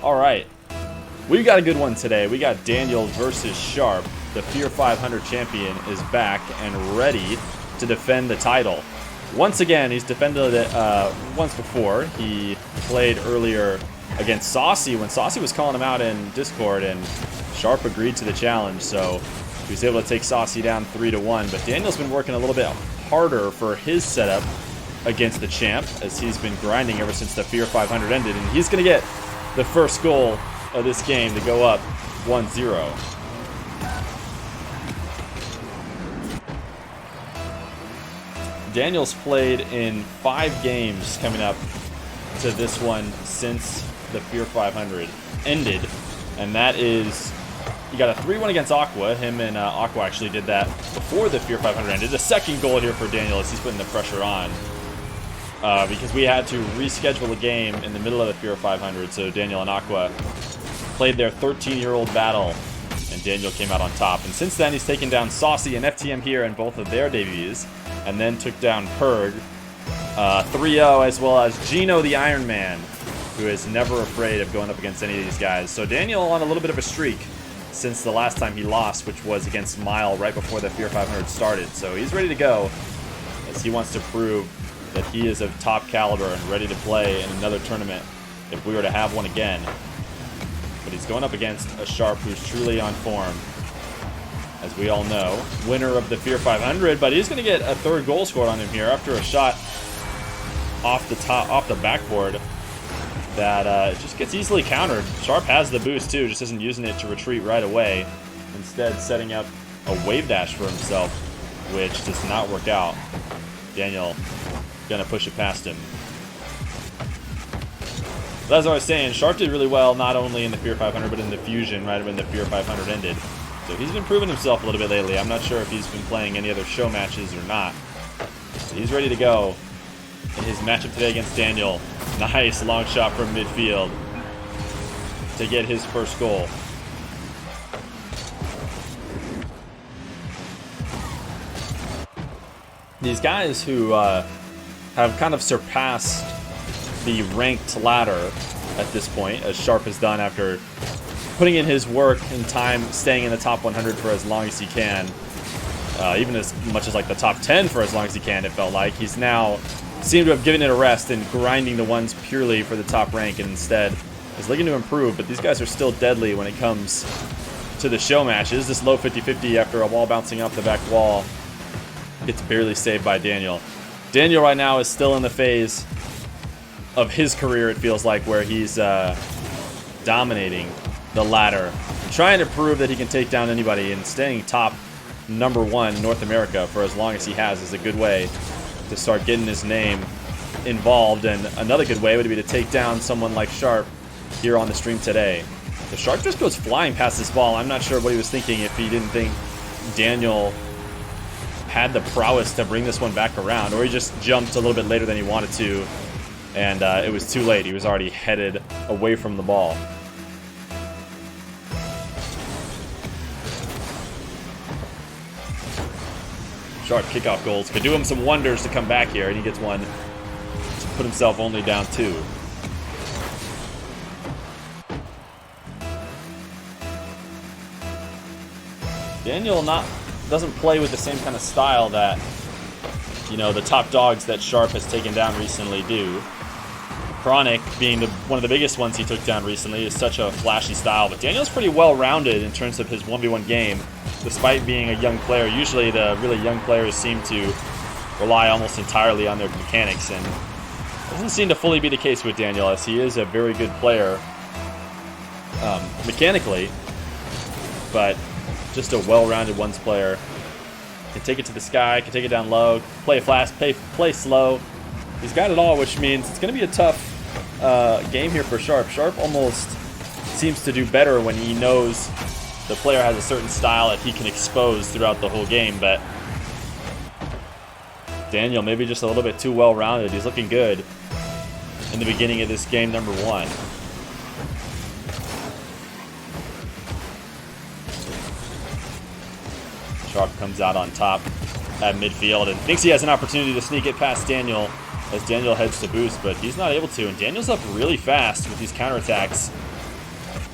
All right, we've got a good one today. We got Daniel versus Sharpe. The Feer 500 champion is back and ready to defend the title. Once again, he's defended it once before. He played earlier against Saucy when Saucy was calling him out in Discord, and Sharpe agreed to the challenge, so he was able to take Saucy down 3-1. But Daniel's been working a little bit harder for his setup against the champ, as he's been grinding ever since the Feer 500 ended, and he's going to get the first goal of this game to go up 1-0. Daniel's played in 5 games coming up to this one since the Feer 500 ended, and that is, he got a 3-1 against Aqua. Him and Aqua actually did that before the Feer 500 ended. The second goal here for Daniel as he's putting the pressure on, because we had to reschedule a game in the middle of the Feer 500, so Daniel and Aqua played their 13-year-old battle, and Daniel came out on top. And since then, he's taken down Saucy and FTM here in both of their debuts, and then took down Perg 3-0, as well as Gino the Iron Man, who is never afraid of going up against any of these guys. So Daniel on a little bit of a streak since the last time he lost, which was against Mile right before the Feer 500 started. So he's ready to go, as he wants to prove that he is of top caliber and ready to play in another tournament if we were to have one again. But he's going up against a Sharpe who's truly on form, as we all know, winner of the Feer 500. But he's going to get a third goal scored on him here after a shot off the backboard that just gets easily countered. Sharpe has the boost too, just isn't using it to retreat right away. Instead, setting up a wave dash for himself, which does not work out. Daniel gonna push it past him. But as I was saying, Sharpe did really well not only in the Feer 500 but in the Fusion right when the Feer 500 ended. So he's been proving himself a little bit lately. I'm not sure if he's been playing any other show matches or not. So he's ready to go in his matchup today against Daniel. Nice long shot from midfield to get his first goal. These guys who have kind of surpassed the ranked ladder at this point, as Sharpe has done after putting in his work and time, staying in the top 100 for as long as he can, even as much as like the top 10 for as long as he can, it felt like. He's now seemed to have given it a rest and grinding the ones purely for the top rank, and instead is looking to improve. But these guys are still deadly when it comes to the show matches. This low 50-50 after a wall bouncing off the back wall gets barely saved by Daniel. Daniel right now is still in the phase of his career, it feels like, where he's dominating the ladder, trying to prove that he can take down anybody, and staying top #1 North America for as long as he has is a good way to start getting his name involved. And another good way would be to take down someone like Sharpe here on the stream today. The Sharpe just goes flying past this ball. I'm not sure what he was thinking, if he didn't think Daniel had the prowess to bring this one back around, or he just jumped a little bit later than he wanted to, and it was too late. He was already headed away from the ball. Sharpe kickoff goals could do him some wonders to come back here, and he gets one to put himself only down 2. Daniel doesn't play with the same kind of style that, you know, the top dogs that Sharpe has taken down recently do. Chronic, being one of the biggest ones he took down recently, is such a flashy style. But Daniel's pretty well-rounded in terms of his 1v1 game, despite being a young player. Usually the really young players seem to rely almost entirely on their mechanics, and it doesn't seem to fully be the case with Daniel, as he is a very good player mechanically, but just a well-rounded ones player. Can take it to the sky, can take it down low, play fast, play slow. He's got it all, which means it's going to be a tough game here for Sharpe. Sharpe almost seems to do better when he knows the player has a certain style that he can expose throughout the whole game, but Daniel maybe just a little bit too well-rounded. He's looking good in the beginning of this game #1. Sharpe comes out on top at midfield and thinks he has an opportunity to sneak it past Daniel as Daniel heads to boost, but he's not able to. And Daniel's up really fast with these counterattacks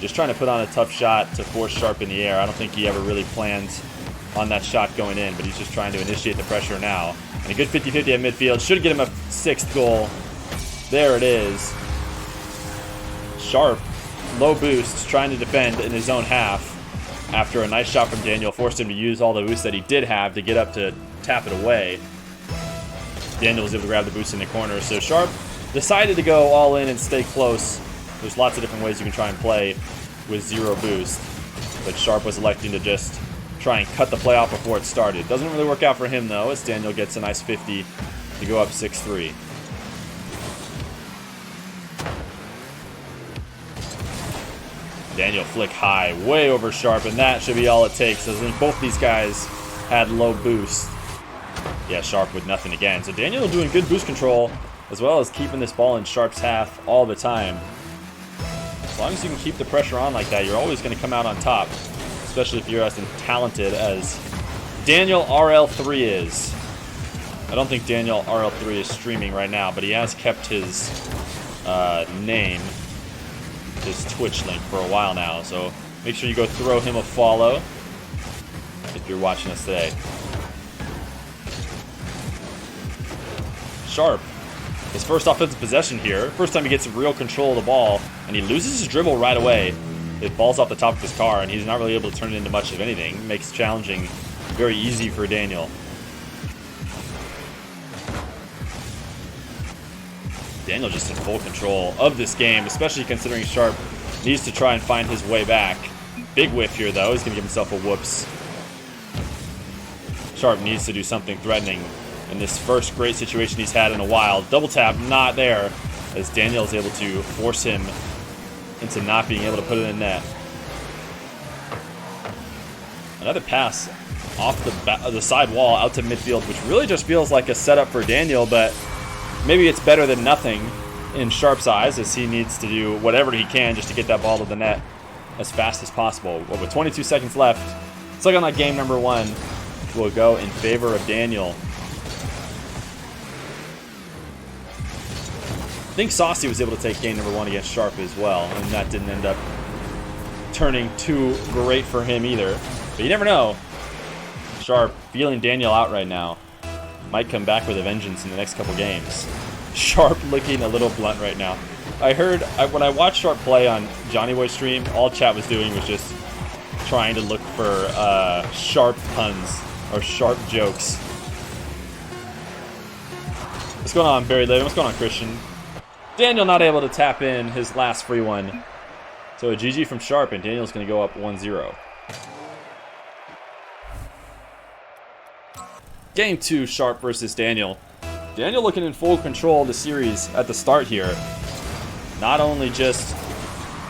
Just trying to put on a tough shot to force Sharpe in the air. I don't think he ever really planned on that shot going in, but he's just trying to initiate the pressure now. And a good 50-50 at midfield. Should get him a 6th goal. There it is. Sharpe, low boost, trying to defend in his own half after a nice shot from Daniel forced him to use all the boost that he did have to get up to tap it away. Daniel was able to grab the boost in the corner, so Sharpe decided to go all in and stay close. There's lots of different ways you can try and play with 0 boost, but Sharpe was electing to just try and cut the play off before it started. Doesn't really work out for him though, as Daniel gets a nice 50 to go up 6-3. Daniel flick high, way over Sharpe, and that should be all it takes. I think both these guys had low boost. Yeah, Sharpe with nothing again. So Daniel doing good boost control, as well as keeping this ball in Sharpe's half all the time. As long as you can keep the pressure on like that, you're always going to come out on top, especially if you're as talented as Daniel RL3 is. I don't think Daniel RL3 is streaming right now, but he has kept his name, his Twitch link for a while now, so make sure you go throw him a follow if you're watching us today. Sharpe, his first offensive possession here. First time he gets real control of the ball, and he loses his dribble right away. It falls off the top of his car, and he's not really able to turn it into much of anything. It makes challenging very easy for Daniel. Daniel just in full control of this game, especially considering Sharpe needs to try and find his way back. Big whiff here, though. He's going to give himself a whoops. Sharpe needs to do something threatening in this first great situation he's had in a while. Double tap, not there, as Daniel is able to force him into not being able to put it in net. Another pass off the side wall out to midfield, which really just feels like a setup for Daniel, but maybe it's better than nothing in Sharpe's eyes, as he needs to do whatever he can just to get that ball to the net as fast as possible. Well, with 22 seconds left, it's looking like game number 1 will go in favor of Daniel. I think Saucy was able to take game number 1 against Sharpe as well, and that didn't end up turning too great for him either. But you never know. Sharpe feeling Daniel out right now. Might come back with a vengeance in the next couple games. Sharpe looking a little blunt right now. I heard, when I watched Sharpe play on Johnny Boy's stream, all chat was doing was just trying to look for Sharpe puns or Sharpe jokes. What's going on, Barry Living? What's going on, Christian? Daniel not able to tap in his last free one. So a GG from Sharpe, and Daniel's going to go up 1-0. Game 2, Sharpe versus Daniel. Daniel looking in full control of the series at the start here. Not only just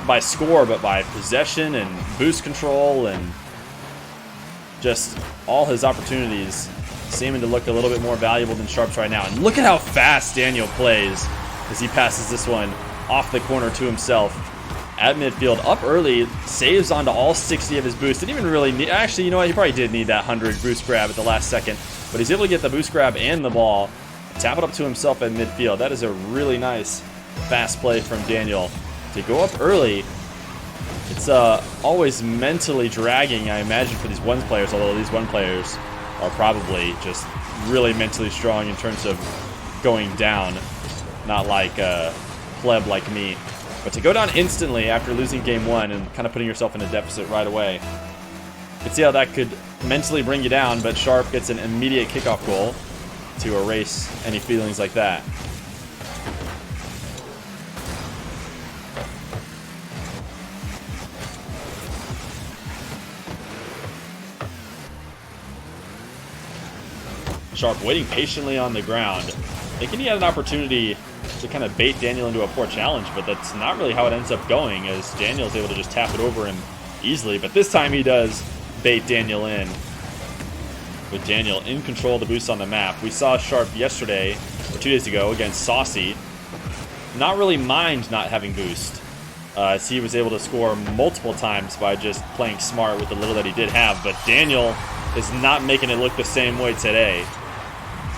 by score, but by possession and boost control, and just all his opportunities seeming to look a little bit more valuable than Sharpe's right now. And look at how fast Daniel plays as he passes this one off the corner to himself at midfield. Up early, saves onto all 60 of his boost. Didn't even really need, actually, you know what, he probably did need that 100 boost grab at the last second, but he's able to get the boost grab and the ball, tap it up to himself at midfield. That is a really nice fast play from Daniel. To go up early, it's always mentally dragging, I imagine, for these one players, although these one players are probably just really mentally strong in terms of going down, not like a pleb like me. But to go down instantly after losing game 1 and kind of putting yourself in a deficit right away, you can see how that could mentally bring you down, but Sharpe gets an immediate kickoff goal to erase any feelings like that. Sharpe waiting patiently on the ground, thinking he had an opportunity to kind of bait Daniel into a poor challenge, but that's not really how it ends up going, as Daniel's able to just tap it over him easily. But this time he does bait Daniel in, with Daniel in control of the boost on the map. We saw Sharpe yesterday, or 2 days ago, against Saucy, not really mind not having boost, as he was able to score multiple times by just playing smart with the little that he did have. But Daniel is not making it look the same way today,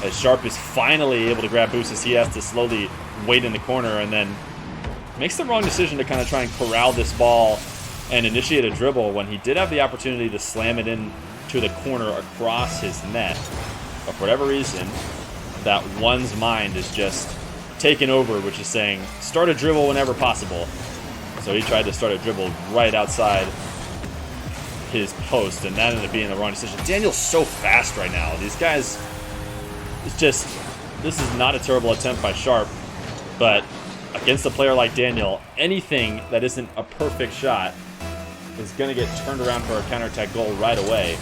as Sharpe is finally able to grab boost, as he has to slowly wait in the corner and then makes the wrong decision to kind of try and corral this ball and initiate a dribble when he did have the opportunity to slam it in to the corner across his net. But for whatever reason, that one's mind is just taken over, which is saying, start a dribble whenever possible. So he tried to start a dribble right outside his post, and that ended up being the wrong decision. Daniel's so fast right now. These guys, it's just, this is not a terrible attempt by Sharpe, but against a player like Daniel, anything that isn't a perfect shot is going to get turned around for a counterattack goal right away.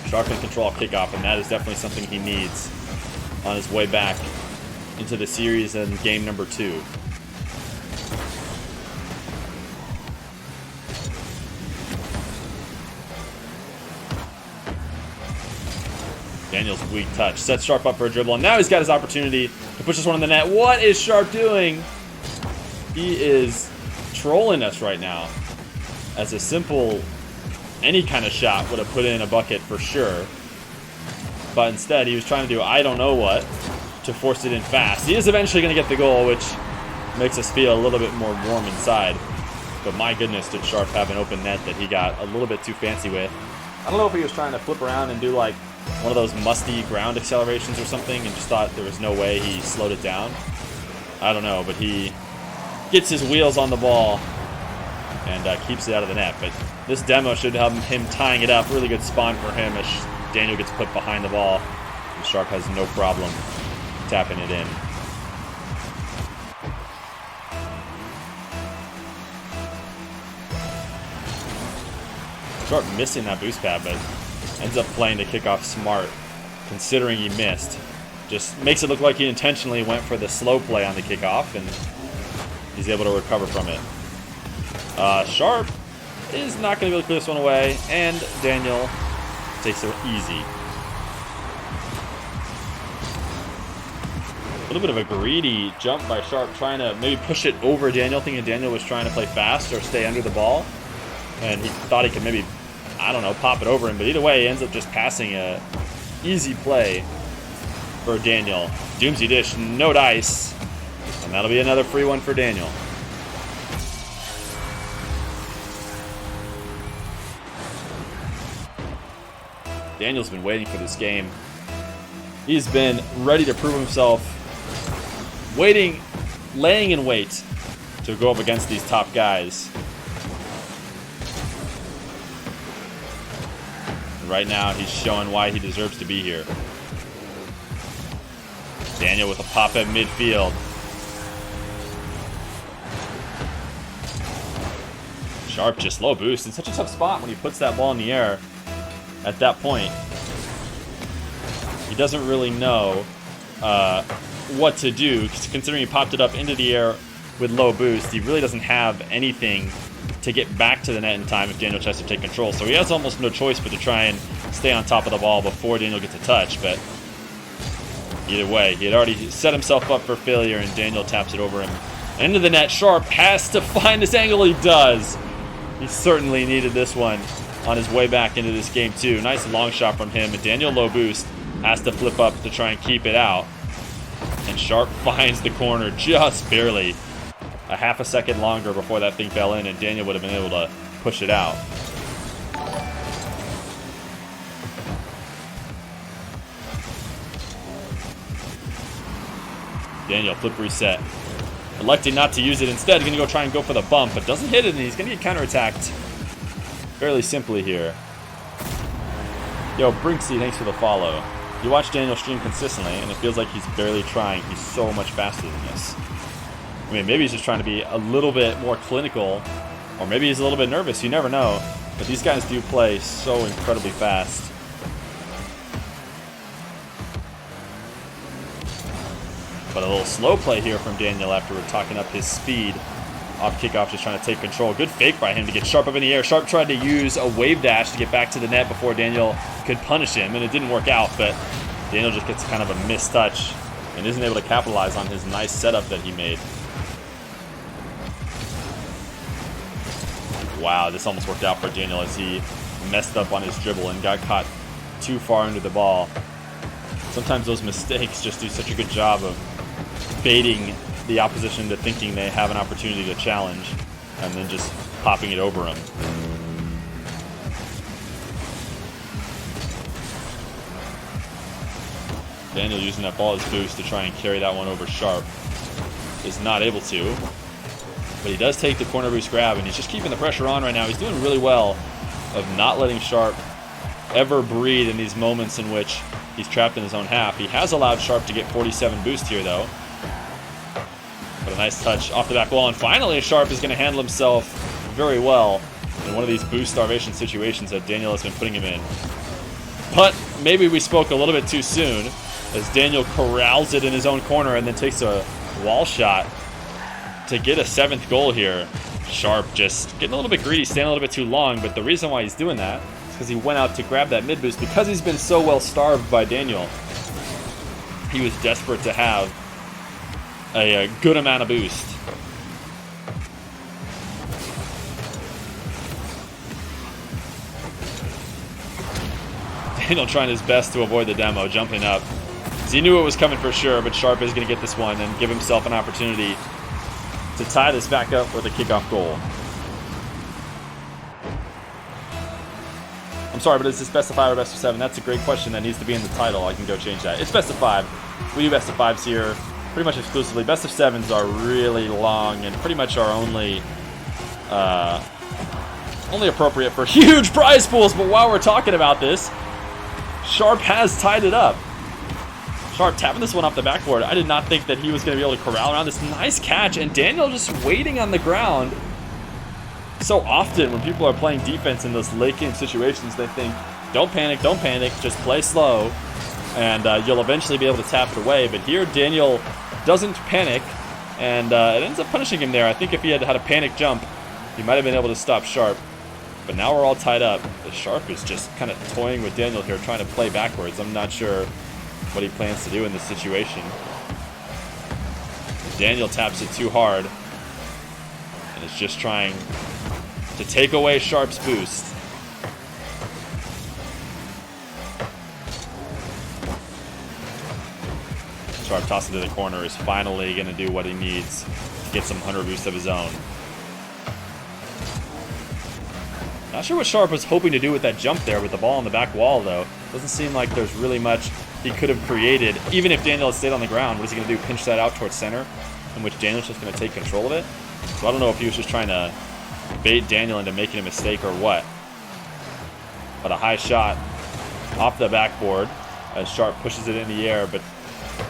Sharpe can control kickoff, and that is definitely something he needs on his way back into the series and game number 2. Daniel's weak touch sets Sharpe up for a dribble, and now he's got his opportunity to push this one in the net. What is Sharpe doing? He is trolling us right now. As a simple, any kind of shot would have put in a bucket for sure. But instead, he was trying to do I don't know what to force it in fast. He is eventually going to get the goal, which makes us feel a little bit more warm inside. But my goodness, did Sharpe have an open net that he got a little bit too fancy with. I don't know if he was trying to flip around and do like one of those musty ground accelerations or something and just thought there was no way he slowed it down. I don't know, but he gets his wheels on the ball and keeps it out of the net. But this demo should have him tying it up. Really good spawn for him as Daniel gets put behind the ball. And Sharpe has no problem tapping it in. Sharpe missing that boost pad, but ends up playing the kickoff smart, considering he missed. Just makes it look like he intentionally went for the slow play on the kickoff, and he's able to recover from it. Sharpe is not going to be able to clear this one away, and Daniel takes it easy. A little bit of a greedy jump by Sharpe, trying to maybe push it over Daniel, thinking Daniel was trying to play fast or stay under the ball. And he thought he could maybe, I don't know, pop it over him. But either way, he ends up just passing a easy play for Daniel. Doomsy dish, no dice. And that'll be another free one for Daniel. Daniel's been waiting for this game. He's been ready to prove himself. Waiting, laying in wait to go up against these top guys. Right now, he's showing why he deserves to be here. Daniel with a pop at midfield. Sharpe just low boost in such a tough spot when he puts that ball in the air. At that point, he doesn't really know what to do, considering he popped it up into the air with low boost. He really doesn't have anything to get back to the net in time if Daniel tries to take control. So he has almost no choice but to try and stay on top of the ball before Daniel gets a touch. But either way, he had already set himself up for failure, and Daniel taps it over him. Into the net, Sharpe has to find this angle. He does. He certainly needed this one on his way back into this game too. Nice long shot from him, and Daniel low boost has to flip up to try and keep it out. And Sharpe finds the corner just barely. A half a second longer before that thing fell in, and Daniel would have been able to push it out. Daniel, flip reset. Electing not to use it. Instead, he's going to go try and go for the bump, but doesn't hit it, and he's going to get counterattacked fairly simply here. Yo, Brinksy, thanks for the follow. You watch Daniel stream consistently, and it feels like he's barely trying. He's so much faster than this. I mean, maybe he's just trying to be a little bit more clinical, or maybe he's a little bit nervous. You never know. But these guys do play so incredibly fast. But a little slow play here from Daniel after we're talking up his speed. Off kickoff, just trying to take control. Good fake by him to get Sharpe up in the air. Sharpe tried to use a wave dash to get back to the net before Daniel could punish him, and it didn't work out. But Daniel just gets kind of a missed touch and isn't able to capitalize on his nice setup that he made. Wow, this almost worked out for Daniel as he messed up on his dribble and got caught too far under the ball. Sometimes those mistakes just do such a good job of baiting the opposition into thinking they have an opportunity to challenge, and then just popping it over him. Daniel using that ball as boost to try and carry that one over Sharpe. Is not able to. But he does take the corner boost grab, and he's just keeping the pressure on right now. He's doing really well of not letting Sharpe ever breathe in these moments in which he's trapped in his own half. He has allowed Sharpe to get 47 boost here, though. But a nice touch off the back wall, and finally Sharpe is going to handle himself very well in one of these boost starvation situations that Daniel has been putting him in. But maybe we spoke a little bit too soon, as Daniel corrals it in his own corner and then takes a wall shot to get a 7th goal here. Sharpe just getting a little bit greedy, staying a little bit too long, but the reason why he's doing that is because he went out to grab that mid boost because he's been so well starved by Daniel. He was desperate to have a good amount of boost. Daniel trying his best to avoid the demo, jumping up. He knew it was coming for sure, but Sharpe is going to get this one and give himself an opportunity to tie this back up with a kickoff goal. I'm sorry, but is this best of 5 or best of 7? That's a great question that needs to be in the title. I can go change that. It's best of 5. We do best of 5s here pretty much exclusively. Best of 7s are really long and pretty much are only appropriate for huge prize pools. But while we're talking about this, Sharpe has tied it up. Sharpe tapping this one off the backboard. I did not think that he was going to be able to corral around this. Nice catch, and Daniel just waiting on the ground. So often when people are playing defense in those late game situations, they think, don't panic, just play slow, and you'll eventually be able to tap it away. But here, Daniel doesn't panic, and it ends up punishing him there. I think if he had had a panic jump, he might have been able to stop Sharpe. But now we're all tied up. Sharpe is just kind of toying with Daniel here, trying to play backwards. I'm not sure what he plans to do in this situation. Daniel taps it too hard and is just trying to take away Sharpe's boost. Sharpe tossing to the corner is finally going to do what he needs to get some 100 boost of his own. Not sure what Sharpe was hoping to do with that jump there with the ball on the back wall, though. Doesn't seem like there's really much he could have created. Even if Daniel had stayed on the ground, what is he going to do? Pinch that out towards center, in which Daniel's just going to take control of it? So I don't know if he was just trying to bait Daniel into making a mistake or what. But a high shot off the backboard as Sharpe pushes it in the air, but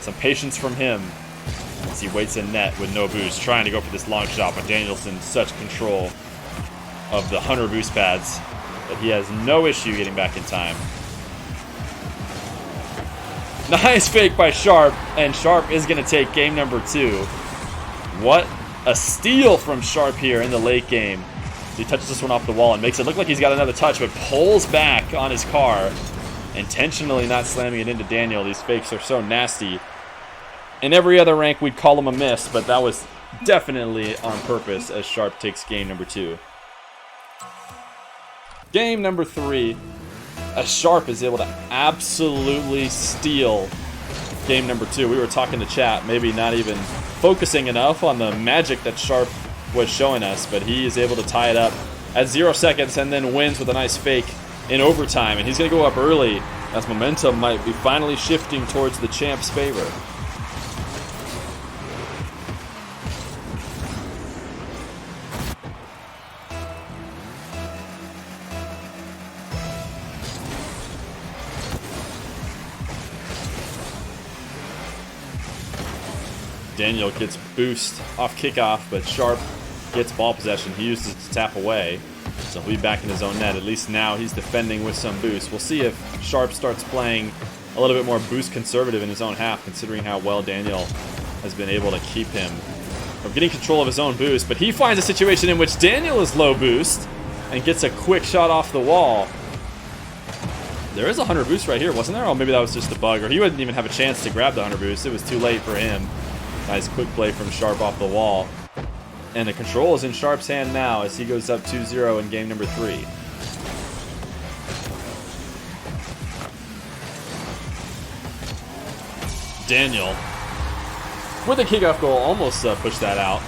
some patience from him as he waits in net with no boost, trying to go for this long shot, but Daniel's in such control of the 100 boost pads that he has no issue getting back in time. Nice fake by Sharpe, and Sharpe is going to take game number 2. What a steal from Sharpe here in the late game. He touches this one off the wall and makes it look like he's got another touch, but pulls back on his car, intentionally not slamming it into Daniel. These fakes are so nasty. In every other rank, we'd call them a miss, but that was definitely on purpose as Sharpe takes game number 2. Game number 3, as Sharpe is able to absolutely steal game number 2. We were talking to chat, maybe not even focusing enough on the magic that Sharpe was showing us, but he is able to tie it up at 0 seconds and then wins with a nice fake in overtime. And he's going to go up early as momentum might be finally shifting towards the champ's favor. Daniel gets boost off kickoff, but Sharpe gets ball possession. He uses it to tap away, so he'll be back in his own net. At least now he's defending with some boost. We'll see if Sharpe starts playing a little bit more boost conservative in his own half, considering how well Daniel has been able to keep him from getting control of his own boost. But he finds a situation in which Daniel is low boost and gets a quick shot off the wall. There is a 100 boost right here, wasn't there? Oh, maybe that was just a bug, or he wouldn't even have a chance to grab the 100 boost. It was too late for him. Nice quick play from Sharpe off the wall. And the control is in Sharpe's hand now as he goes up 2-0 in game number 3. Daniel with a kickoff goal. Almost pushed that out.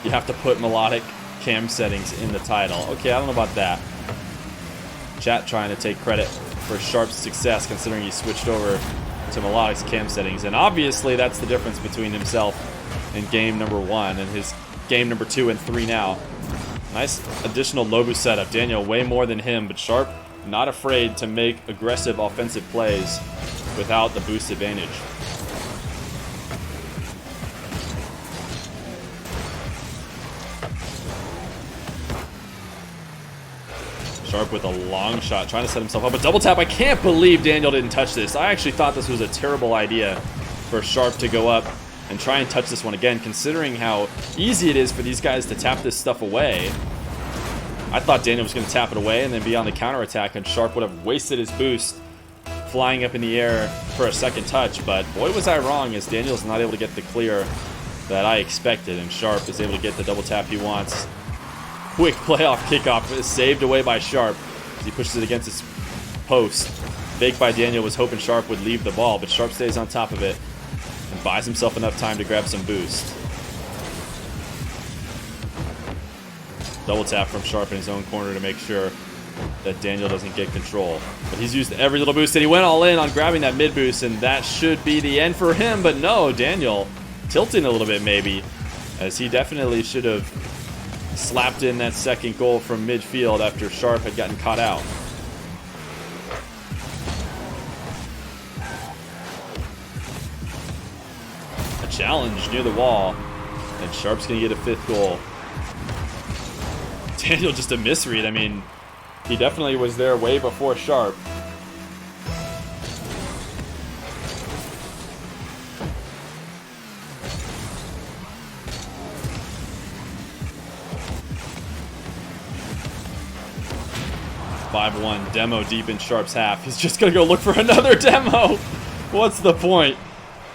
You have to put melodic cam settings in the title. Okay, I don't know about that. Chat trying to take credit for Sharpe's success, considering he switched over to melodic cam settings. And obviously, that's the difference between himself and game number 1 and his game number 2 and 3 now. Nice additional low boost setup. Daniel way more than him, but Sharpe not afraid to make aggressive offensive plays without the boost advantage. Sharpe with a long shot, trying to set himself up. A double tap. I can't believe Daniel didn't touch this. I actually thought this was a terrible idea for Sharpe to go up and try and touch this one again, considering how easy it is for these guys to tap this stuff away. I thought Daniel was going to tap it away and then be on the counterattack, and Sharpe would have wasted his boost flying up in the air for a second touch. But boy, was I wrong, as Daniel's not able to get the clear that I expected, and Sharpe is able to get the double tap he wants. Quick playoff kickoff is saved away by Sharpe as he pushes it against his post. Fake by Daniel was hoping Sharpe would leave the ball, but Sharpe stays on top of it and buys himself enough time to grab some boost. Double tap from Sharpe in his own corner to make sure that Daniel doesn't get control. But he's used every little boost, and he went all in on grabbing that mid boost, and that should be the end for him. But no, Daniel tilting a little bit maybe, as he definitely should have slapped in that second goal from midfield after Sharpe had gotten caught out. A challenge near the wall, and Sharpe's going to get a 5th goal. Daniel just a misread. I mean, he definitely was there way before Sharpe. (5-1) demo deep in Sharpe's half. He's just gonna go look for another demo. What's the point?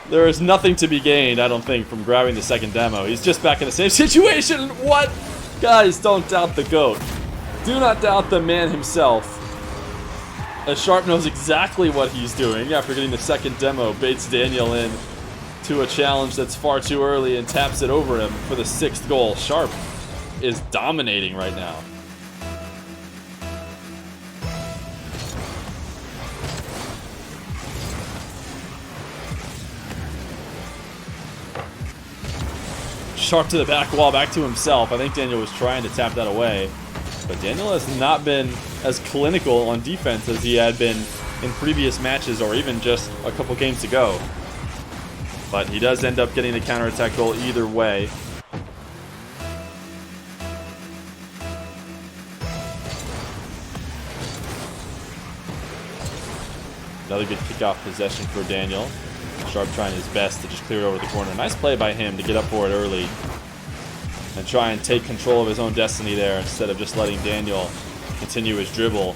There is nothing to be gained, I don't think, from grabbing the second demo. He's just back in the same situation. What? Guys, don't doubt the GOAT. Do not doubt the man himself. As Sharpe knows exactly what he's doing after getting the second demo, baits Daniel in to a challenge that's far too early and taps it over him for the 6th goal. Sharpe is dominating right now. Sharpe to the back wall, back to himself. I think Daniel was trying to tap that away, but Daniel has not been as clinical on defense as he had been in previous matches or even just a couple games ago. But he does end up getting the counterattack goal either way. Another good kickoff possession for Daniel. Sharpe trying his best to just clear it over the corner. Nice play by him to get up for it early and try and take control of his own destiny there instead of just letting Daniel continue his dribble.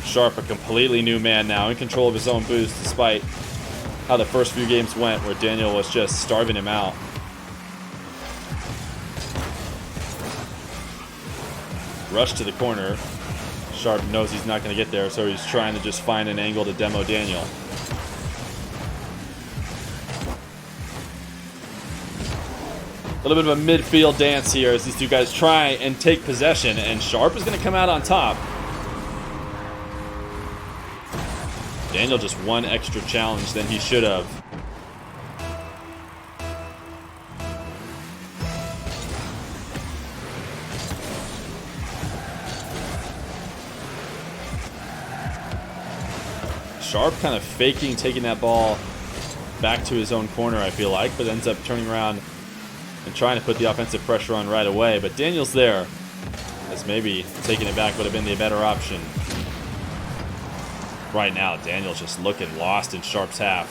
Sharpe, a completely new man now, in control of his own boost despite how the first few games went where Daniel was just starving him out. Rush to the corner. Sharpe knows he's not going to get there, so he's trying to just find an angle to demo Daniel. A little bit of a midfield dance here as these two guys try and take possession, and Sharpe is going to come out on top. Daniel just one extra challenge than he should have. Sharpe kind of faking taking that ball back to his own corner, I feel like, but ends up turning around and trying to put the offensive pressure on right away. But Daniel's there, as maybe taking it back would have been the better option. Right now, Daniel's just looking lost in Sharpe's half.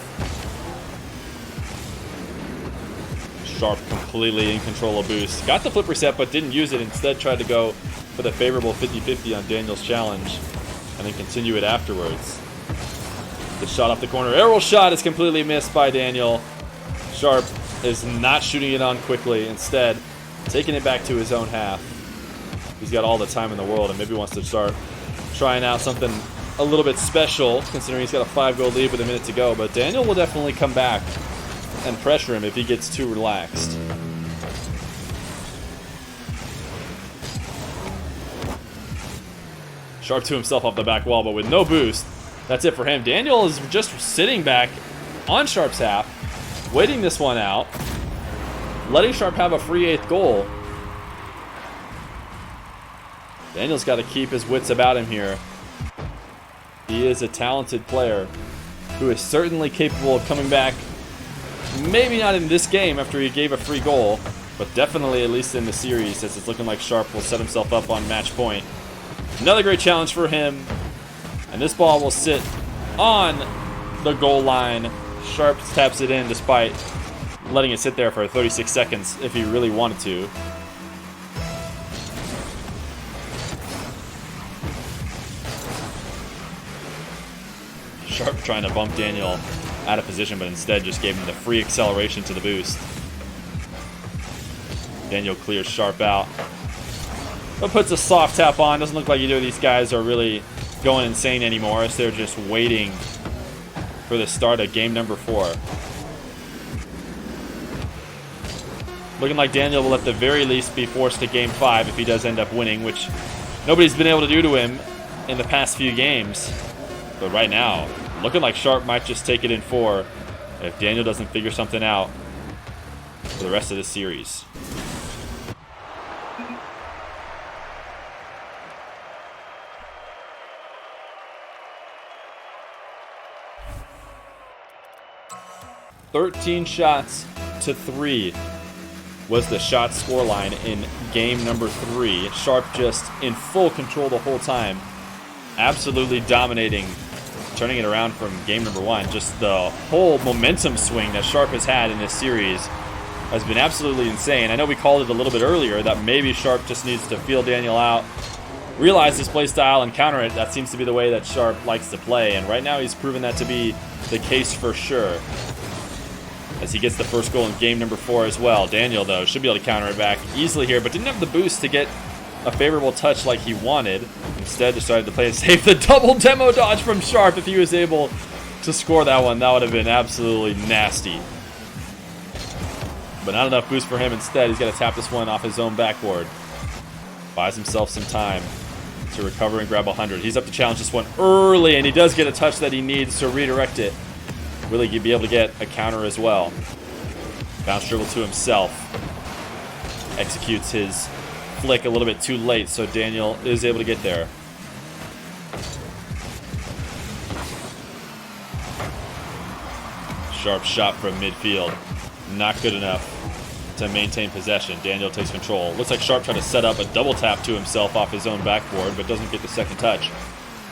Sharpe completely in control of boost. Got the flip reset, but didn't use it. Instead, tried to go for the favorable 50-50 on Daniel's challenge, and then continue it afterwards. The shot off the corner. Arrow shot is completely missed by Daniel. Sharpe is not shooting it on quickly. Instead, taking it back to his own half. He's got all the time in the world and maybe wants to start trying out something a little bit special, considering he's got a 5-goal lead with a minute to go. But Daniel will definitely come back and pressure him if he gets too relaxed. Sharpe to himself off the back wall, but with no boost. That's it for him. Daniel is just sitting back on Sharpe's half, waiting this one out, letting Sharpe have a free 8th goal. Daniel's got to keep his wits about him here. He is a talented player who is certainly capable of coming back. Maybe not in this game after he gave a free goal, but definitely at least in the series, as it's looking like Sharpe will set himself up on match point. Another great challenge for him, and this ball will sit on the goal line. Sharpe taps it in despite letting it sit there for 36 seconds if he really wanted to. Sharpe trying to bump Daniel out of position, but instead just gave him the free acceleration to the boost. Daniel clears Sharpe out, but puts a soft tap on. Doesn't look like either of these guys are really going insane anymore, as they're just waiting for the start of game number 4. Looking like Daniel will at the very least be forced to game 5 if he does end up winning, which nobody's been able to do to him in the past few games. But right now, looking like Sharpe might just take it in 4 if Daniel doesn't figure something out for the rest of this series. "13 shots to 3 was the shot scoreline in game number 3. Sharpe just in full control the whole time, absolutely dominating, turning it around from game number 1. Just the whole momentum swing that Sharpe has had in this series has been absolutely insane. I know we called it a little bit earlier that maybe Sharpe just needs to feel Daniel out, realize his play style, and counter it. That seems to be the way that Sharpe likes to play, and right now he's proven that to be the case for sure, as he gets the first goal in game number 4 as well. Daniel, though, should be able to counter it back easily here, but didn't have the boost to get a favorable touch like he wanted. Instead, decided to play it safe. The double demo dodge from Sharpe. If he was able to score that one, that would have been absolutely nasty. But not enough boost for him. Instead, he's got to tap this one off his own backboard. Buys himself some time to recover and grab 100. He's up to challenge this one early, and he does get a touch that he needs to redirect it. Will he be able to get a counter as well? Bounce dribble to himself. Executes his flick a little bit too late, so Daniel is able to get there. Sharpe shot from midfield. Not good enough to maintain possession. Daniel takes control. Looks like Sharpe tried to set up a double tap to himself off his own backboard, but doesn't get the second touch.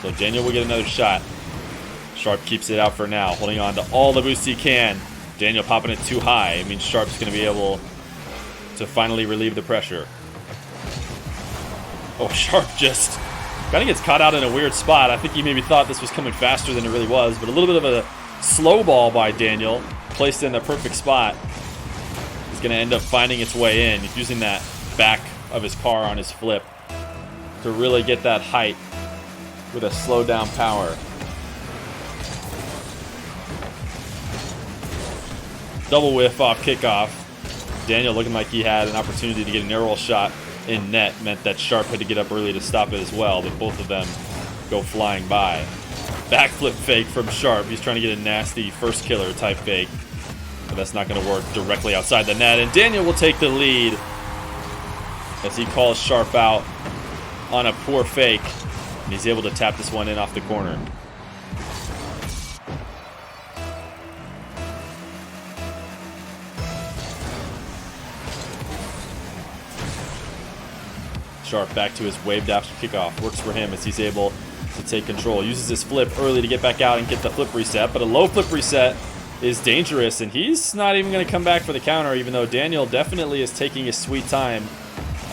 So Daniel will get another shot. Sharpe keeps it out for now, holding on to all the boost he can. Daniel popping it too high. It means Sharpe's going to be able to finally relieve the pressure. Oh, Sharpe just kind of gets caught out in a weird spot. I think he maybe thought this was coming faster than it really was, but a little bit of a slow ball by Daniel, placed in the perfect spot, is going to end up finding its way in. He's using that back of his car on his flip to really get that height with a slow down power. Double whiff off kickoff. Daniel looking like he had an opportunity to get an aerial shot in net. Meant that Sharpe had to get up early to stop it as well, but both of them go flying by. Backflip fake from Sharpe. He's trying to get a nasty first killer type fake, but that's not going to work directly outside the net. And Daniel will take the lead as he calls Sharpe out on a poor fake, and he's able to tap this one in off the corner. Sharpe back to his waved after kickoff. Works for him as he's able to take control. Uses his flip early to get back out and get the flip reset, but a low flip reset is dangerous, and he's not even going to come back for the counter, even though Daniel definitely is taking his sweet time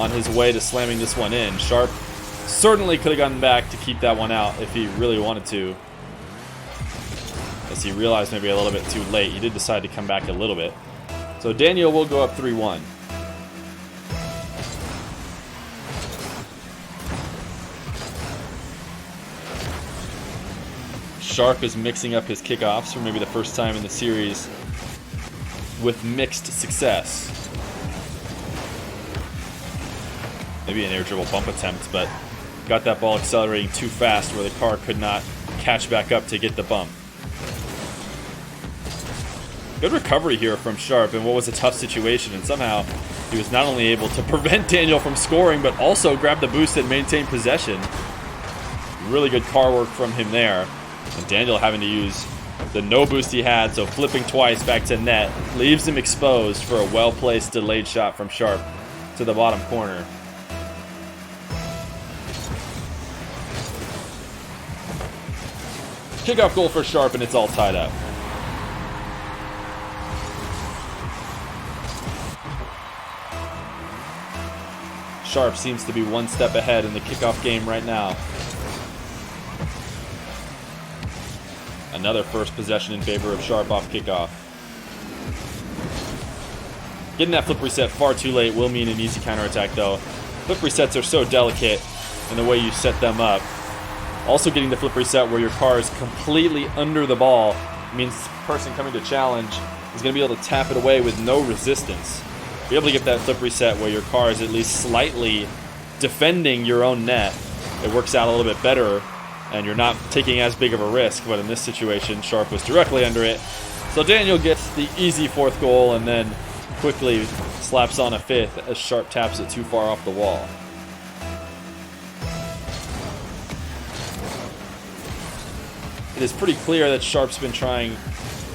on his way to slamming this one in. Sharpe certainly could have gotten back to keep that one out if he really wanted to, as he realized maybe a little bit too late. He did decide to come back a little bit. So Daniel will go up 3-1. Sharpe is mixing up his kickoffs for maybe the first time in the series with mixed success. Maybe an air dribble bump attempt, but got that ball accelerating too fast where the car could not catch back up to get the bump. Good recovery here from Sharpe in what was a tough situation, and somehow he was not only able to prevent Daniel from scoring, but also grab the boost and maintain possession. Really good car work from him there. And Daniel having to use the no boost he had, so flipping twice back to net, leaves him exposed for a well-placed delayed shot from Sharpe to the bottom corner. Kickoff goal for Sharpe, and it's all tied up. Sharpe seems to be one step ahead in the kickoff game right now. Another first possession in favor of Sharpe off kickoff. Getting that flip reset far too late will mean an easy counterattack though. Flip resets are so delicate in the way you set them up. Also getting the flip reset where your car is completely under the ball means the person coming to challenge is going to be able to tap it away with no resistance. Be able to get that flip reset where your car is at least slightly defending your own net. It works out a little bit better and you're not taking as big of a risk, but in this situation, Sharpe was directly under it. So Daniel gets the easy fourth goal and then quickly slaps on a fifth as Sharpe taps it too far off the wall. It is pretty clear that Sharpe's been trying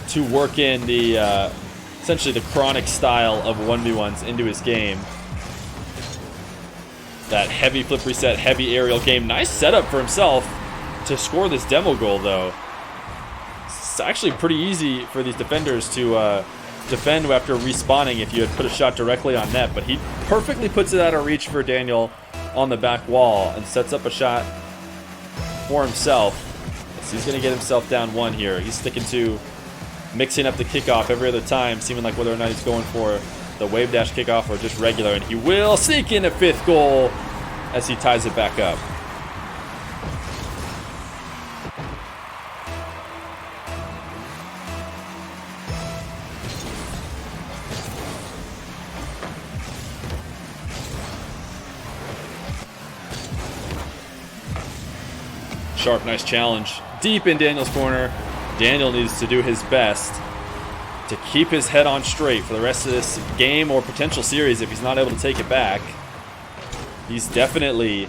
to work in the essentially the chronic style of 1v1s into his game. That heavy flip reset, heavy aerial game. Nice setup for himself to score this demo goal, though. It's actually pretty easy for these defenders to defend after respawning if you had put a shot directly on net, but he perfectly puts it out of reach for Daniel on the back wall and sets up a shot for himself. So he's going to get himself down one here. He's sticking to mixing up the kickoff every other time, seeming like whether or not he's going for the wave dash kickoff or just regular, and he will sneak in a fifth goal as he ties it back up. Sharpe, nice challenge. Deep in Daniel's corner. Daniel needs to do his best to keep his head on straight for the rest of this game or potential series if he's not able to take it back. He's definitely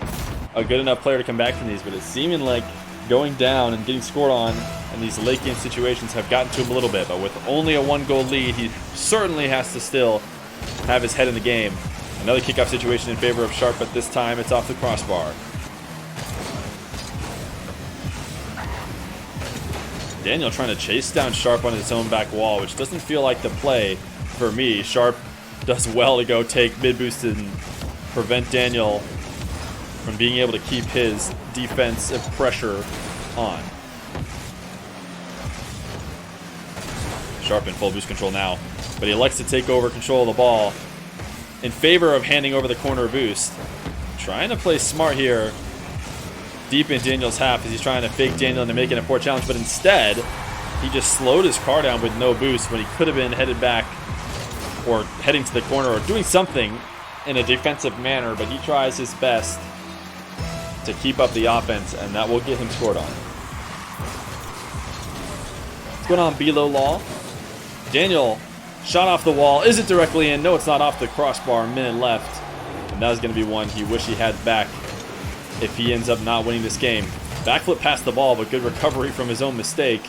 a good enough player to come back from these, but it's seeming like going down and getting scored on in these late game situations have gotten to him a little bit, but with only a 1-goal lead, he certainly has to still have his head in the game. Another kickoff situation in favor of Sharpe, but this time it's off the crossbar. Daniel trying to chase down Sharpe on his own back wall, which doesn't feel like the play for me. Sharpe does well to go take mid-boost and prevent Daniel from being able to keep his defensive pressure on. Sharpe in full boost control now, but he elects to take over control of the ball in favor of handing over the corner boost. Trying to play smart here. Deep in Daniel's half as he's trying to fake Daniel into making a poor challenge, but instead he just slowed his car down with no boost when he could have been headed back or heading to the corner or doing something in a defensive manner, but he tries his best to keep up the offense, and that will get him scored on. What's going on, Below Law? Daniel shot off the wall. Is it directly in? No, it's not, off the crossbar. A minute left, and that is going to be one he wish he had back if he ends up not winning this game. Backflip past the ball, but good recovery from his own mistake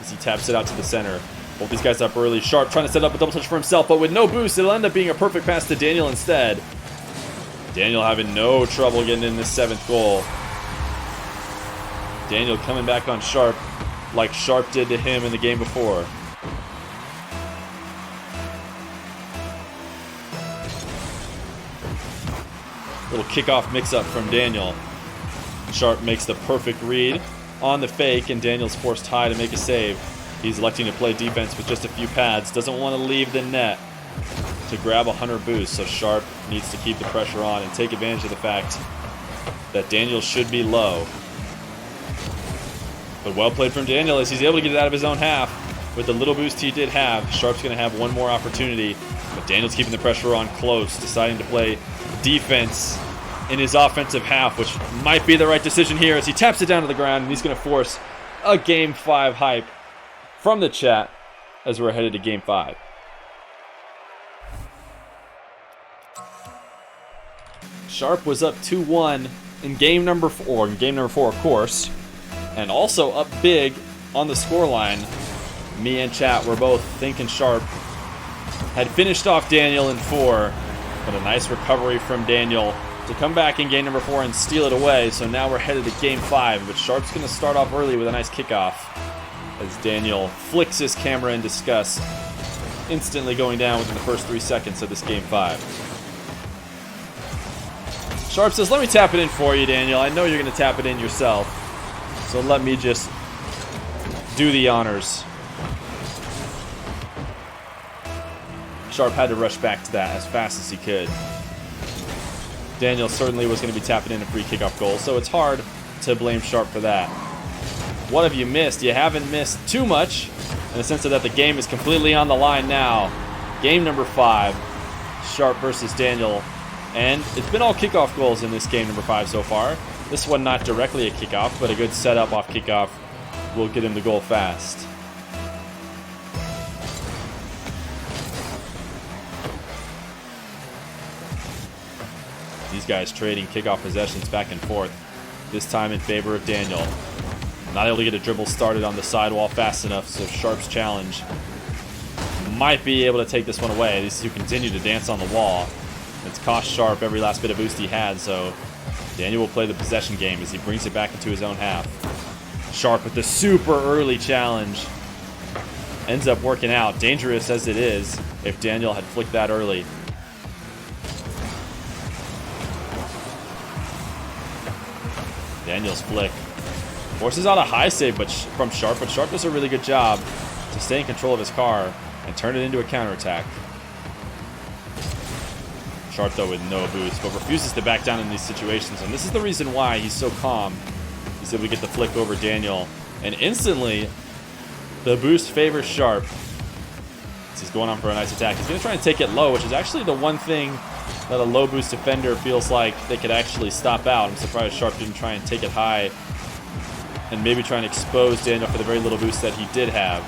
as he taps it out to the center. Both these guys up early. Sharpe trying to set up a double touch for himself, but with no boost, it'll end up being a perfect pass to Daniel instead. Daniel having no trouble getting in this 7th goal. Daniel coming back on Sharpe like Sharpe did to him in the game before. Little kickoff mix-up from Daniel. Sharpe makes the perfect read on the fake, and Daniel's forced high to make a save. He's electing to play defense with just a few pads. Doesn't want to leave the net to grab a 100 boost, so Sharpe needs to keep the pressure on and take advantage of the fact that Daniel should be low. But well played from Daniel as he's able to get it out of his own half. With the little boost he did have, Sharpe's going to have one more opportunity. But Daniel's keeping the pressure on close, deciding to play defense in his offensive half, which might be the right decision here as he taps it down to the ground, and he's going to force a Game 5 hype from the chat as we're headed to Game 5. Sharpe was up 2-1 in game number 4, of course, and also up big on the scoreline. Me and chat were both thinking Sharpe had finished off Daniel in 4, but a nice recovery from Daniel to come back in game number 4 and steal it away. So now we're headed to game 5, but Sharpe's going to start off early with a nice kickoff as Daniel flicks his camera in disgust, instantly going down within the first 3 seconds of this game 5. Sharpe says, let me tap it in for you, Daniel. I know you're going to tap it in yourself, so let me just do the honors. Sharpe had to rush back to that as fast as he could. Daniel certainly was going to be tapping in a free kickoff goal, so it's hard to blame Sharpe for that. What have you missed? You haven't missed too much, in the sense that the game is completely on the line now. Game number 5, Sharpe versus Daniel, and it's been all kickoff goals in this game number 5 so far. This one not directly a kickoff, but a good setup off kickoff will get him the goal fast. These guys trading kickoff possessions back and forth, this time in favor of Daniel. Not able to get a dribble started on the sidewall fast enough, so Sharpe's challenge might be able to take this one away. These two continue to dance on the wall. It's cost Sharpe every last bit of boost he had, so Daniel will play the possession game as he brings it back into his own half. Sharpe with the super early challenge ends up working out, dangerous as it is if Daniel had flicked that early. Daniel's flick forces out a high save from Sharpe, but Sharpe does a really good job to stay in control of his car and turn it into a counterattack. Sharpe, though, with no boost, but refuses to back down in these situations, and this is the reason why he's so calm. He's able to get the flick over Daniel, and instantly the boost favors Sharpe. He's going on for a nice attack. He's going to try and take it low, which is actually the one thing that a low boost defender feels like they could actually stop out. I'm surprised Sharpe didn't try and take it high and maybe try and expose Daniel for the very little boost that he did have.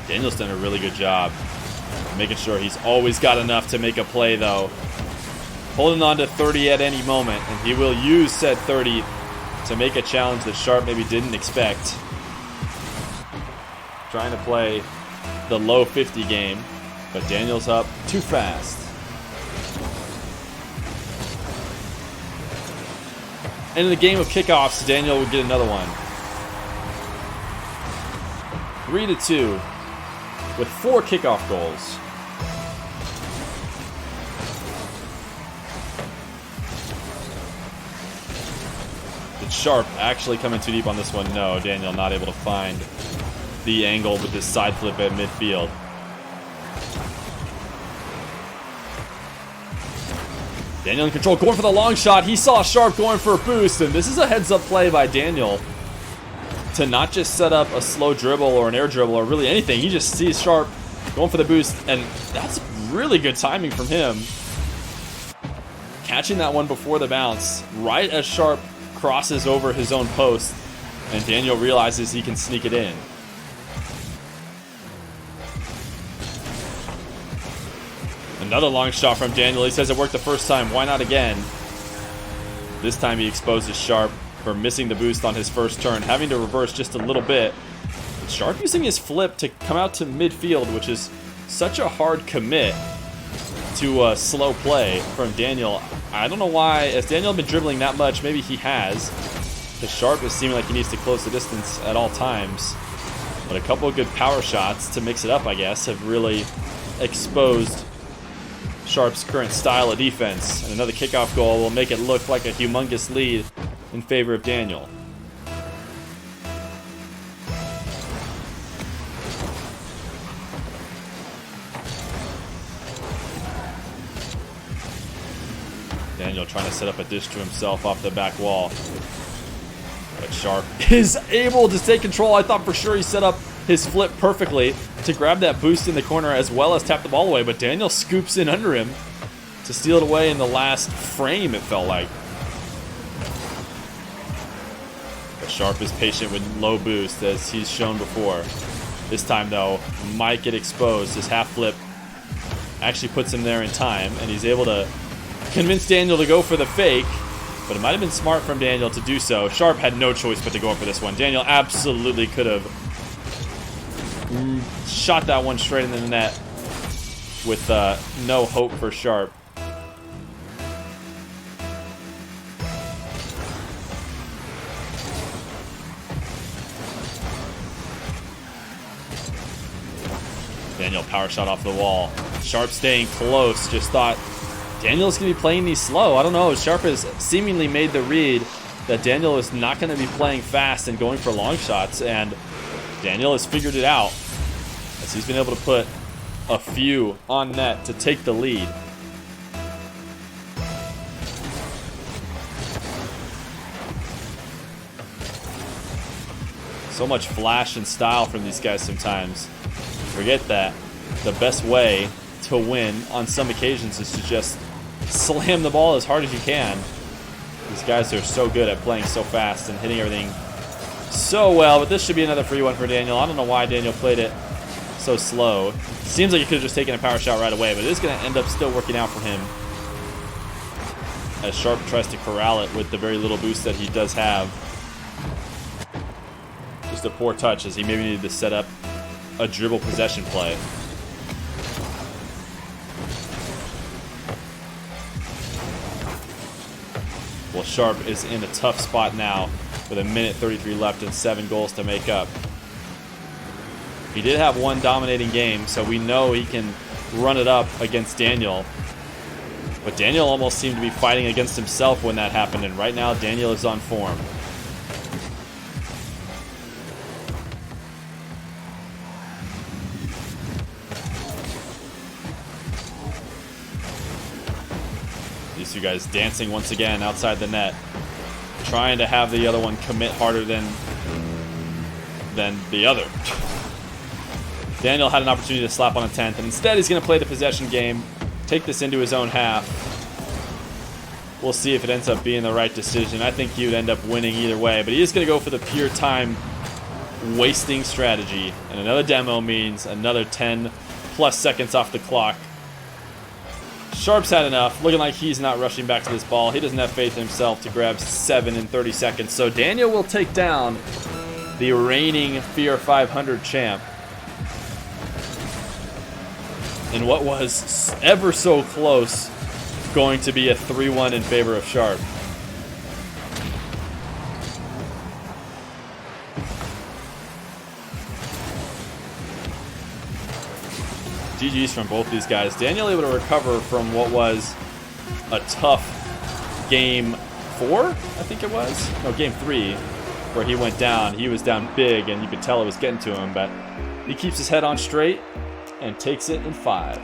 Daniel's done a really good job making sure he's always got enough to make a play, though. Holding on to 30 at any moment, and he will use said 30 to make a challenge that Sharpe maybe didn't expect. Trying to play the low 50 game, but Daniel's up too fast. And in the game of kickoffs, Daniel will get another one. 3-2 with 4 kickoff goals. Did Sharpe actually come in too deep on this one? No, Daniel not able to find the angle with this side flip at midfield. Daniel in control, going for the long shot. He saw Sharpe going for a boost, and this is a heads-up play by Daniel to not just set up a slow dribble or an air dribble or really anything. He just sees Sharpe going for the boost, and that's really good timing from him. Catching that one before the bounce, right as Sharpe crosses over his own post, and Daniel realizes he can sneak it in. Another long shot from Daniel. He says it worked the first time. Why not again? This time he exposes Sharpe for missing the boost on his first turn, having to reverse just a little bit. But Sharpe using his flip to come out to midfield, which is such a hard commit to a slow play from Daniel. I don't know why. Has Daniel been dribbling that much? Maybe he has, because Sharpe is seeming like he needs to close the distance at all times. But a couple of good power shots to mix it up, I guess, have really exposed Sharpe's current style of defense, and another kickoff goal will make it look like a humongous lead in favor of Daniel. Daniel trying to set up a dish to himself off the back wall. But Sharpe is able to take control. I thought for sure he set up his flip perfectly to grab that boost in the corner as well as tap the ball away, but Daniel scoops in under him to steal it away in the last frame, it felt like. But Sharpe is patient with low boost, as he's shown before. This time, though, might get exposed. His half flip actually puts him there in time, and he's able to convince Daniel to go for the fake, but it might have been smart from Daniel to do so. Sharpe had no choice but to go for this one. Daniel absolutely could have shot that one straight into the net with no hope for Sharpe. Daniel power shot off the wall. Sharpe staying close. Just thought Daniel's going to be playing these slow. I don't know. Sharpe has seemingly made the read that Daniel is not going to be playing fast and going for long shots, and Daniel has figured it out as he's been able to put a few on net to take the lead. So much flash and style from these guys sometimes. Forget that the best way to win on some occasions is to just slam the ball as hard as you can. These guys are so good at playing so fast and hitting everything so well, but this should be another free one for Daniel. I don't know why Daniel played it so slow. Seems like he could have just taken a power shot right away, but it is going to end up still working out for him as Sharpe tries to corral it with the very little boost that he does have. Just a poor touch as he maybe needed to set up a dribble possession play. Well, Sharpe is in a tough spot now with 1:33 left and 7 goals to make up. He did have one dominating game, so we know he can run it up against Daniel. But Daniel almost seemed to be fighting against himself when that happened, and right now Daniel is on form. These two guys dancing once again outside the net, trying to have the other one commit harder than the other. Daniel had an opportunity to slap on a 10th, and instead he's going to play the possession game, take this into his own half. We'll see if it ends up being the right decision. I think he would end up winning either way, but he is going to go for the pure time wasting strategy, and another demo means another 10 plus seconds off the clock. Sharpe's had enough, looking like he's not rushing back to this ball. He doesn't have faith in himself to grab 7 in 30 seconds. So Daniel will take down the reigning Feer 500 champ in what was ever so close going to be a 3-1 in favor of Sharpe. GG's from both these guys. Daniel able to recover from what was a tough game 4, I think it was. No, game 3, where he went down. He was down big, and you could tell it was getting to him, but he keeps his head on straight and takes it in 5.